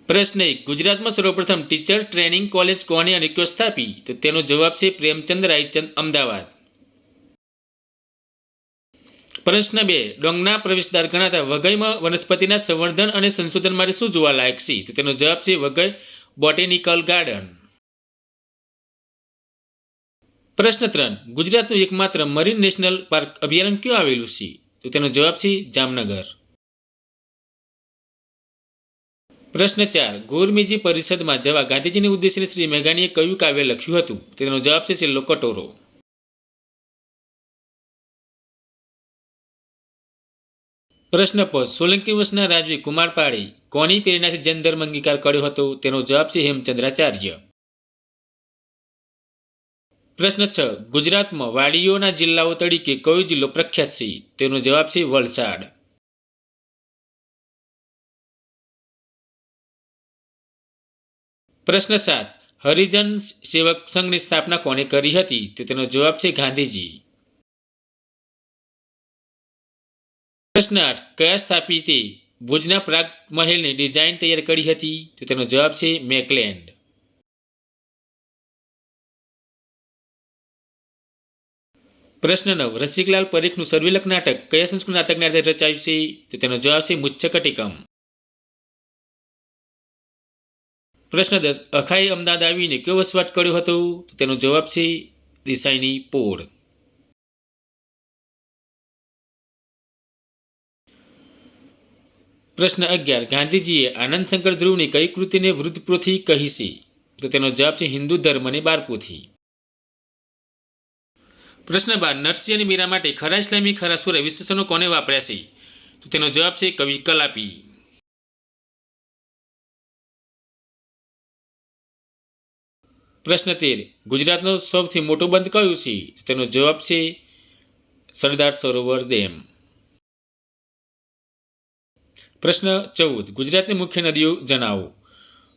પ્રશ્ન 1. ગુજરાતમાં સર્વપ્રથમ ટીચર ટ્રેનિંગ કોલેજ કોણે અને ક્યાં સ્થાપી? તો તેનો જવાબ છે પ્રેમચંદ રાયચંદ, અમદાવાદ. પ્રશ્ન 2. ડોંગના પ્રવેશદ્વાર ગણાતા વઘઈમાં વનસ્પતિના સંવર્ધન અને સંશોધન માટે શું જોવાલાયક છે? તો તેનો જવાબ છે વઘઈ બોટેનિકલ ગાર્ડન. પ્રશ્ન 3. ગુજરાતનું એકમાત્ર મરીન નેશનલ પાર્ક અભયારણ્ય ક્યાં આવેલું છે? તો તેનો જવાબ છે જામનગર. પ્રશ્ન 4. ગોરમેજી પરિષદમાં જવા ગાંધીજીને ઉદ્દેશીને શ્રી મેઘાણીએ કયું કાવ્ય લખ્યું હતું? તેનો જવાબ છે છેલ્લો કટોરો. પ્રશ્ન 5. સોલંકી વંશના રાજવી કુમારપાળે કોની પ્રેરણાથી જૈન ધર્મ અંગીકાર કર્યો હતો? તેનો જવાબ છે હેમચંદ્રાચાર્ય. પ્રશ્ન 6. ગુજરાતમાં વાડીઓના જિલ્લાઓ તરીકે કયો જિલ્લો પ્રખ્યાત છે? તેનો જવાબ છે વલસાડ. પ્રશ્ન 7. હરિજન સેવક સંઘની સ્થાપના કોણે કરી હતી? તો તેનો જવાબ છે ગાંધીજી. પ્રશ્ન 8. કયા સ્થાપિતે ભુજના પ્રાગ મહેલની ડિઝાઇન તૈયાર કરી હતી? તો તેનો જવાબ છે મેકલેન્ડ. પ્રશ્ન 9. રસિકલાલ પરીખનું સર્વિલક નાટક કયા સંસ્કૃત નાટકના આધારે રચાયું છે? તો તેનો જવાબ છે મુચ્છકટિકમ. પ્રશ્ન 10. અખાએ અમદાવાદ આવીને કયો વસવાટ કર્યો હતો? તો તેનો જવાબ છે દેસાઈની પોળ. પ્રશ્ન 11. ગાંધીજીએ આનંદ શંકર ધ્રુવની કઈ કૃતિને વૃદ્ધપોથી કહી છે? તો તેનો જવાબ છે હિન્દુ ધર્મ અને બારપોથી. પ્રશ્ન 12. નરસિંહ અને મીરા માટે ખરા ઇસ્લામી ખરા સુરા વિશેષણો કોને વાપર્યા છે? તો તેનો જવાબ છે કવિ કલાપી. પ્રશ્ન 13. ગુજરાતનો સૌથી મોટો બંધ કયું છે? તો તેનો જવાબ છે સરદાર સરોવર ડેમ. પ્રશ્ન 14. ગુજરાતની મુખ્ય નદીઓ જણાવો.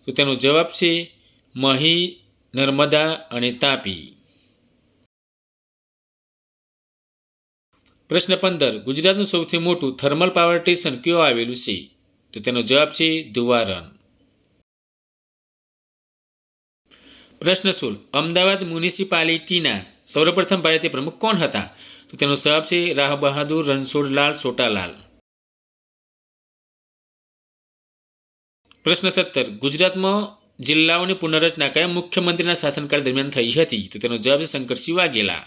તો તેનો જવાબ છે મહી, નર્મદા અને તાપી. પ્રશ્ન 15. ગુજરાતનું સૌથી મોટું થર્મલ પાવર સ્ટેશન ક્યાં આવેલું છે? તો તેનો જવાબ છે ધુવારન. પ્રશ્ન 16. અમદાવાદ મ્યુનિસિપાલિટીના સૌપ્રથમ ભારતીય પ્રમુખ કોણ હતા? તો તેનો જવાબ છે રાવ બહાદુર રણછોડલાલ સોટાલાલ. પ્રશ્ન 17. ગુજરાતમાં જિલ્લાઓની પુનર્રચના કયા મુખ્યમંત્રીના શાસનકાળ દરમિયાન થઈ હતી? તો તેનો જવાબ છે શંકરસિંહ વાઘેલા.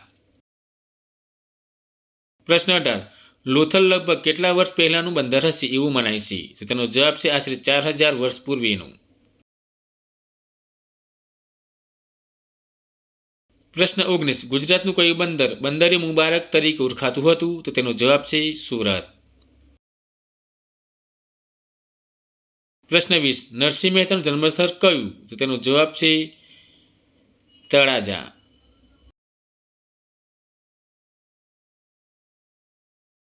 પ્રશ્ન 18. લોથલ લગભગ કેટલા વર્ષ પહેલાનું બંદર હશે એવું મનાય છે? તો તેનો જવાબ છે આશરે 4000 વર્ષ પૂર્વેનું. પ્રશ્ન 19. ગુજરાતનું કયું બંદર બંદરે મુબારક તરીકે ઓળખાતું હતું? તો તેનો જવાબ છે સુરત. પ્રશ્ન 20. નરસિંહ મહેતાનું જન્મસ્થળ કયું? તો તેનો જવાબ છે તળાજા.